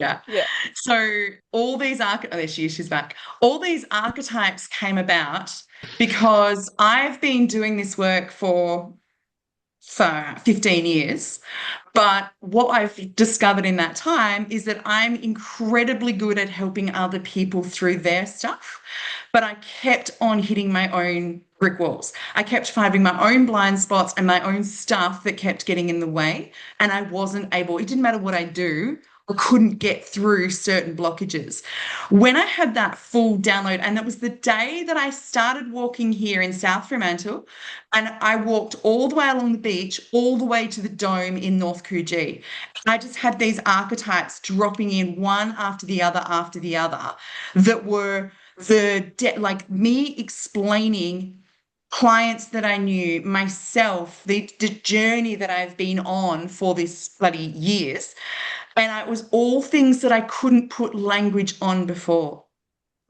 Yeah. Yeah. So all these there she is, she's back. All these archetypes came about because I've been doing this work for 15 years. But what I've discovered in that time is that I'm incredibly good at helping other people through their stuff. But I kept on hitting my own brick walls. I kept finding my own blind spots and my own stuff that kept getting in the way. And I wasn't able, it didn't matter what I do, I couldn't get through certain blockages. When I had that full download, and that was the day that I started walking here in South Fremantle, and I walked all the way along the beach, all the way to the dome in North Coogee. I just had these archetypes dropping in one after the other, that were like me explaining clients that I knew, myself, the journey that I've been on for this bloody years. And it was all things that I couldn't put language on before.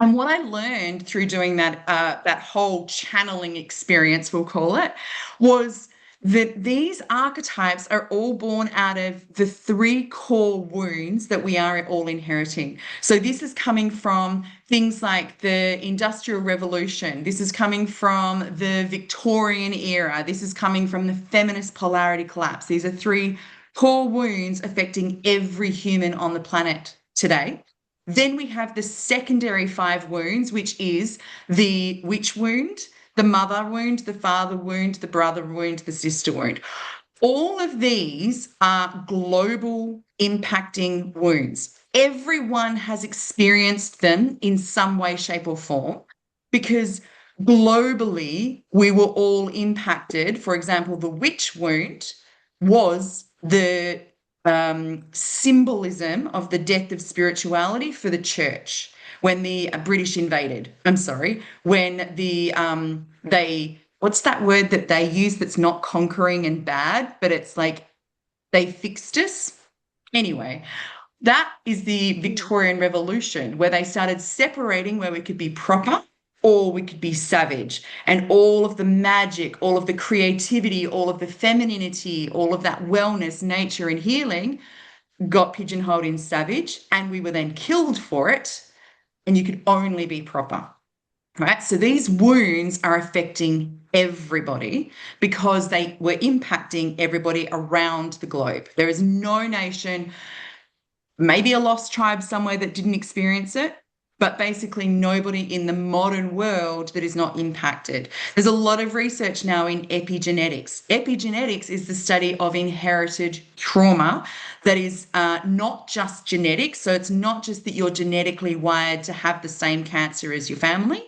And what I learned through doing that whole channeling experience, we'll call it, was that these archetypes are all born out of the three core wounds that we are all inheriting. So this is coming from things like the Industrial Revolution. This is coming from the Victorian era. This is coming from the feminist polarity collapse. These are three core wounds affecting every human on the planet today. Then we have the secondary five wounds, which is the witch wound, the mother wound, the father wound, the brother wound, the sister wound. All of these are global impacting wounds. Everyone has experienced them in some way, shape, or form because globally we were all impacted. For example, the witch wound was the symbolism of the death of spirituality for the church when the British invaded. I'm sorry, when they what's that word that they use that's not conquering and bad, but it's like they fixed us. Anyway, that is the Victorian Revolution, where they started separating where we could be proper or we could be savage. And all of the magic, all of the creativity, all of the femininity, all of that wellness, nature, and healing got pigeonholed in savage, and we were then killed for it. And you could only be proper. Right. So these wounds are affecting everybody because they were impacting everybody around the globe. There is no nation, maybe a lost tribe somewhere, that didn't experience it, but basically nobody in the modern world that is not impacted. There's a lot of research now in epigenetics. Epigenetics is the study of inherited trauma that is not just genetic. So it's not just that you're genetically wired to have the same cancer as your family.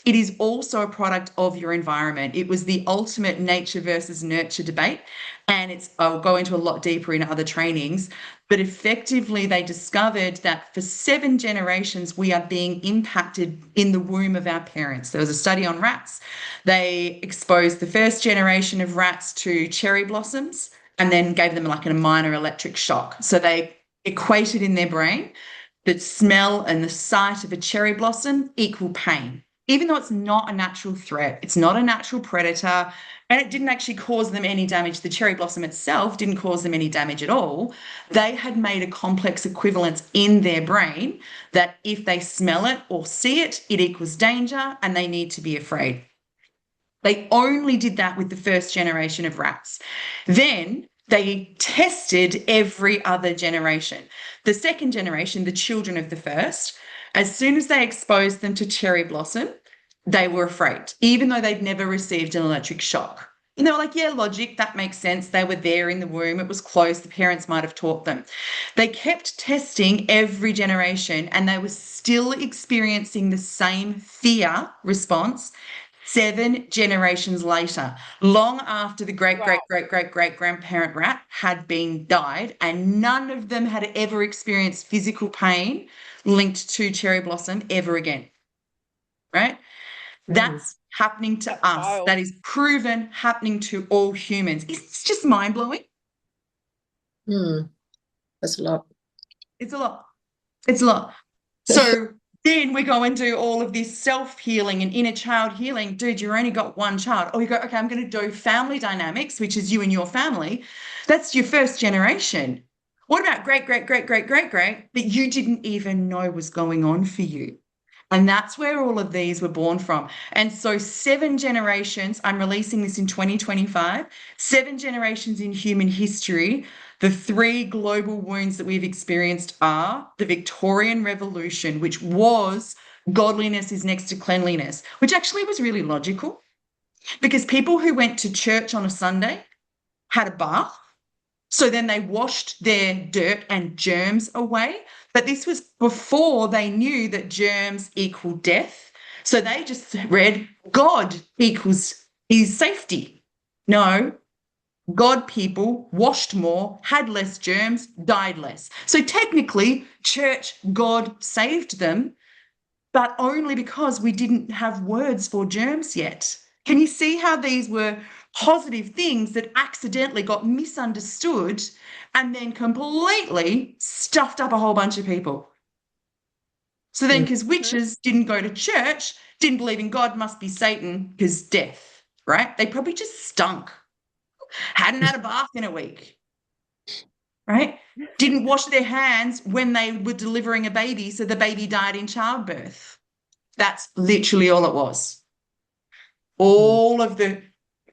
It is also a product of your environment. It was the ultimate nature versus nurture debate. And I'll go into a lot deeper in other trainings, but effectively they discovered that for 7 generations, we are being impacted in the womb of our parents. There was a study on rats. They exposed the first generation of rats to cherry blossoms and then gave them like a minor electric shock. So they equated in their brain that smell and the sight of a cherry blossom equal pain. Even though it's not a natural threat, it's not a natural predator, and it didn't actually cause them any damage. The cherry blossom itself didn't cause them any damage at all. They had made a complex equivalence in their brain that if they smell it or see it, it equals danger and they need to be afraid. They only did that with the first generation of rats. Then they tested every other generation. The second generation, the children of the first, as soon as they exposed them to cherry blossom, they were afraid, even though they'd never received an electric shock. And they were like, yeah, logic, that makes sense. They were there in the womb. It was close. The parents might have taught them. They kept testing every generation and they were still experiencing the same fear response 7 generations later, long after the great, great, Wow. great, great, great grandparent rat had been died, and none of them had ever experienced physical pain linked to cherry blossom ever again. Right? Mm. That's happening to That's us. wild. That is proven happening to all humans. It's just mind blowing. Mm. That's a lot. It's a lot. It's a lot. So then we go and do all of this self-healing and inner child healing. Dude, you only got one child. Or you go, okay, I'm going to do family dynamics, which is you and your family. That's your first generation. What about great, great, great, great, great, great that you didn't even know was going on for you? And that's where all of these were born from. And so 7 generations, I'm releasing this in 2025, 7 generations in human history. The 3 global wounds that we've experienced are the Victorian Revolution, which was godliness is next to cleanliness, which actually was really logical because people who went to church on a Sunday had a bath. So then they washed their dirt and germs away. But this was before they knew that germs equal death. So they just read God equals is safety. No, God people washed more, had less germs, died less. So technically, church, God saved them, but only because we didn't have words for germs yet. Can you see how these were positive things that accidentally got misunderstood and then completely stuffed up a whole bunch of people? So then, because witches didn't go to church, didn't believe in God, must be Satan, because death, right? They probably just stunk, hadn't had a bath in a week, right? Didn't wash their hands when they were delivering a baby, so the baby died in childbirth. That's literally all it was. All of the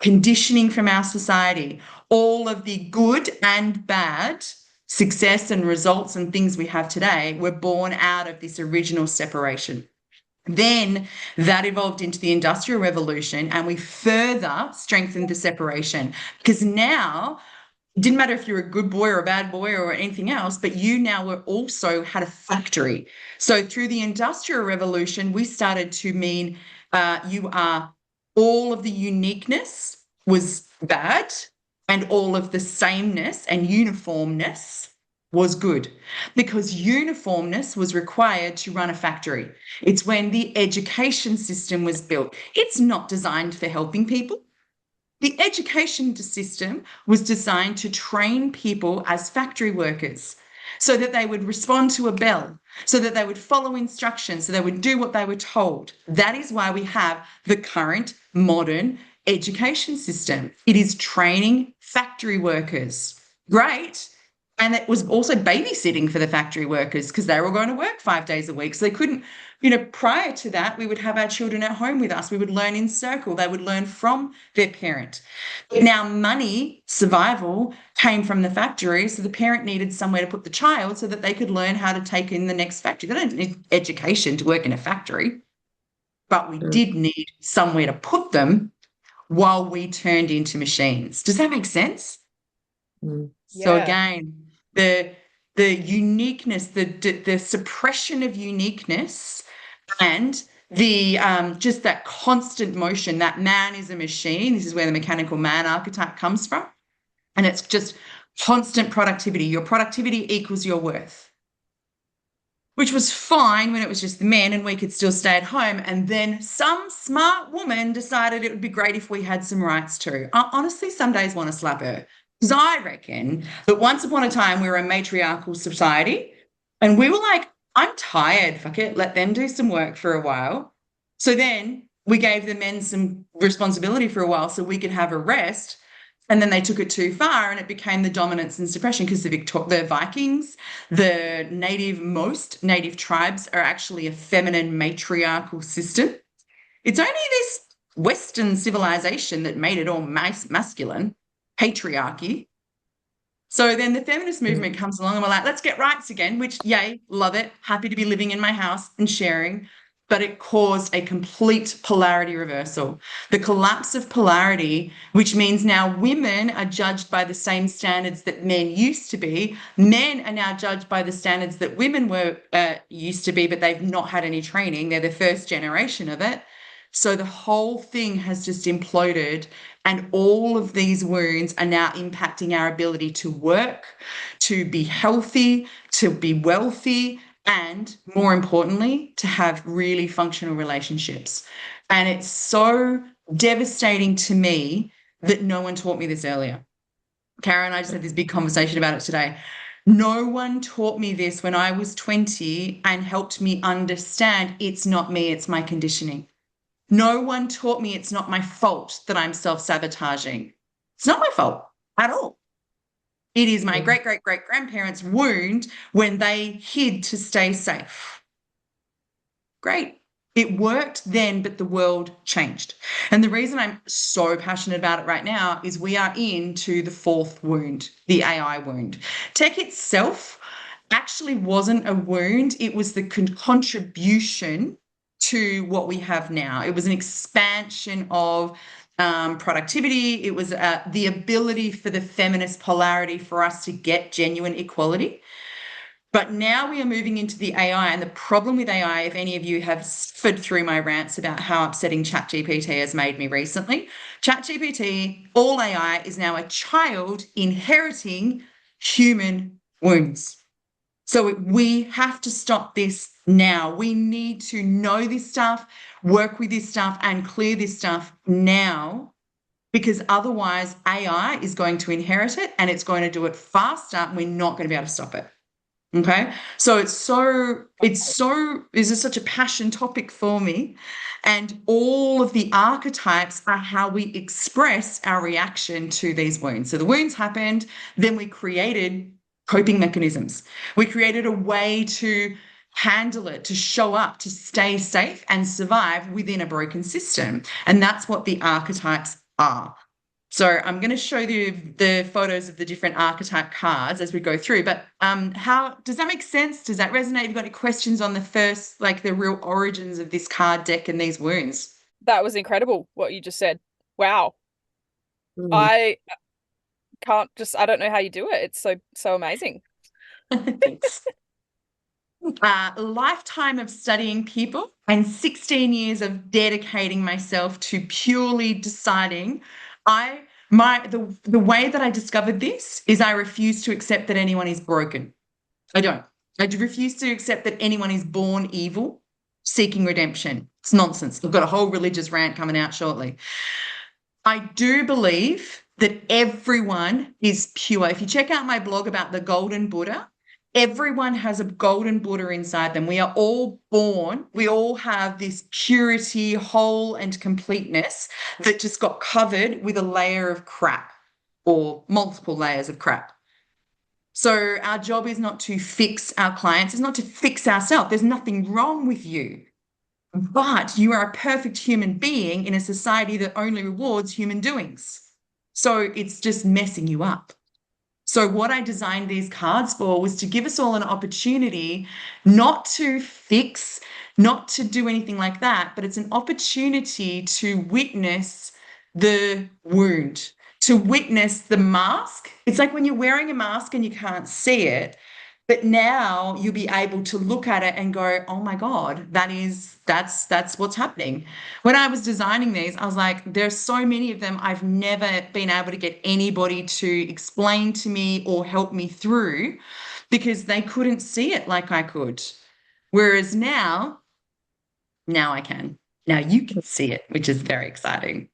conditioning from our society, all of the good and bad success and results and things we have today were born out of this original separation. Then that evolved into the Industrial Revolution, and we further strengthened the separation because now it didn't matter if you're a good boy or a bad boy or anything else, but you now were also had a factory. So through the Industrial Revolution, we started to mean you are all of the uniqueness was bad and all of the sameness and uniformness was good because uniformness was required to run a factory. It's when the education system was built. It's not designed for helping people. The education system was designed to train people as factory workers so that they would respond to a bell, so that they would follow instructions, so they would do what they were told. That is why we have the current modern education system. It is training factory workers. Great. And it was also babysitting for the factory workers because they were going to work 5 days a week. So they couldn't, prior to that, we would have our children at home with us. We would learn in circle. They would learn from their parent. But now money, survival came from the factory. So the parent needed somewhere to put the child so that they could learn how to take in the next factory. They don't need education to work in a factory, but we did need somewhere to put them while we turned into machines. Does that make sense? So again, the uniqueness, the suppression of uniqueness, and the just that constant motion. That man is a machine. This is where the mechanical man archetype comes from, and it's just constant productivity. Your productivity equals your worth, which was fine when it was just the men and we could still stay at home. And then some smart woman decided it would be great if we had some rights too. I honestly some days want to slap her. Because I reckon that once upon a time we were a matriarchal society and we were like, I'm tired, fuck it, let them do some work for a while. So then we gave the men some responsibility for a while so we could have a rest. And then they took it too far and it became the dominance and suppression because the Vikings, most native tribes are actually a feminine matriarchal system. It's only this Western civilization that made it all masculine. Patriarchy. So then the feminist movement comes along and we're like, let's get rights again, which, yay, love it. Happy to be living in my house and sharing. But it caused a complete polarity reversal. The collapse of polarity, which means now women are judged by the same standards that men used to be. Men are now judged by the standards that women were used to be, but they've not had any training. They're the first generation of it. So the whole thing has just imploded, and all of these wounds are now impacting our ability to work, to be healthy, to be wealthy, and more importantly, to have really functional relationships. And it's so devastating to me that no one taught me this earlier. Karen and I just had this big conversation about it today. No one taught me this when I was 20 and helped me understand it's not me, it's my conditioning. No one taught me it's not my fault that I'm self-sabotaging. It's not my fault at all. It is my great-great-great-grandparents' wound when they hid to stay safe. Great. It worked then, but the world changed. And the reason I'm so passionate about it right now is we are into the fourth wound, the AI wound. Tech itself actually wasn't a wound, it was the contribution to what we have now. It was an expansion of productivity. It was the ability for the feminist polarity for us to get genuine equality. But now we are moving into the AI, and the problem with AI, if any of you have suffered through my rants about how upsetting ChatGPT has made me recently, ChatGPT, all AI, is now a child inheriting human wounds. So we have to stop this now. We need to know this stuff, work with this stuff, and clear this stuff now, because otherwise AI is going to inherit it and it's going to do it faster, and we're not going to be able to stop it. Okay. So this is such a passion topic for me. And all of the archetypes are how we express our reaction to these wounds. So the wounds happened, then we created coping mechanisms. We created a way to handle it, to show up, to stay safe and survive within a broken system. And that's what the archetypes are. So I'm going to show you the photos of the different archetype cards as we go through. But how does that make sense? Does that resonate? Have you got any questions on the first, like the real origins of this card deck and these wounds? That was incredible what you just said. Wow. Mm. I don't know how you do it. It's so amazing. Thanks. A lifetime of studying people and 16 years of dedicating myself to purely deciding. The way that I discovered this is I refuse to accept that anyone is broken. I don't. I refuse to accept that anyone is born evil, seeking redemption. It's nonsense. I've got a whole religious rant coming out shortly. I do believe that everyone is pure. If you check out my blog about the golden Buddha, everyone has a golden Buddha inside them. We are all born, we all have this purity, whole and completeness that just got covered with a layer of crap or multiple layers of crap. So our job is not to fix our clients, it's not to fix ourselves. There's nothing wrong with you. But you are a perfect human being in a society that only rewards human doings. So it's just messing you up. So what I designed these cards for was to give us all an opportunity not to fix, not to do anything like that, but it's an opportunity to witness the wound, to witness the mask. It's like when you're wearing a mask and you can't see it, but now you'll be able to look at it and go, oh my God, that's what's happening. When I was designing these, I was like, there's so many of them I've never been able to get anybody to explain to me or help me through because they couldn't see it like I could. Whereas now I can. Now you can see it, which is very exciting.